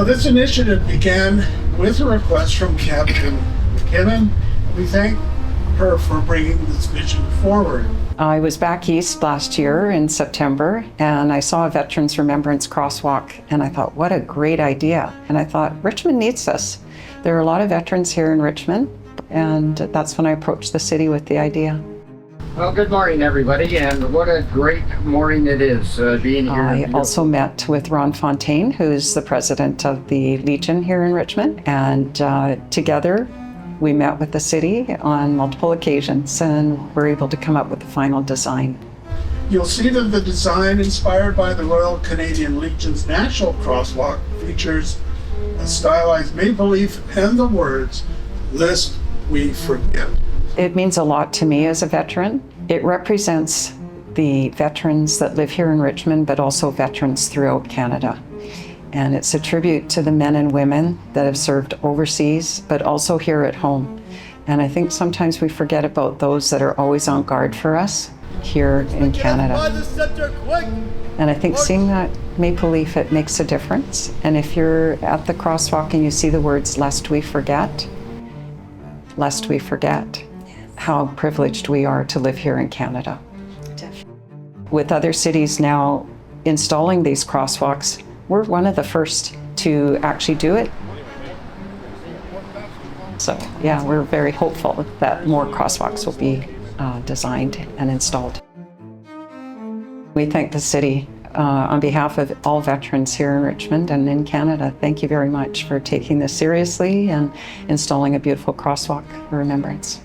Now, this initiative began with a request from Captain McKinnon. We thank her for bringing this vision forward. I was back east last year in September, and I saw a Veterans Remembrance crosswalk, and I thought, what a great idea. And I thought, Richmond needs this. There are a lot of veterans here in Richmond, and that's when I approached the city with the idea. Well, good morning, everybody, and what a great morning it is being here. I also met with Ron Fontaine, who's the president of the Legion here in Richmond, and together we met with the city on multiple occasions and were able to come up with the final design. You'll see that the design, inspired by the Royal Canadian Legion's National Crosswalk, features a stylized maple leaf and the words, "Lest we forget." It means a lot to me as a veteran. It represents the veterans that live here in Richmond, but also veterans throughout Canada. And it's a tribute to the men and women that have served overseas, but also here at home. And I think sometimes we forget about those that are always on guard for us here in Canada. And I think seeing that maple leaf, it makes a difference. And if you're at the crosswalk and you see the words, lest we forget how privileged we are to live here in Canada. With other cities now installing these crosswalks, we're one of the first to actually do it. So yeah, we're very hopeful that more crosswalks will be designed and installed. We thank the city on behalf of all veterans here in Richmond and in Canada. Thank you very much for taking this seriously and installing a beautiful crosswalk for Remembrance.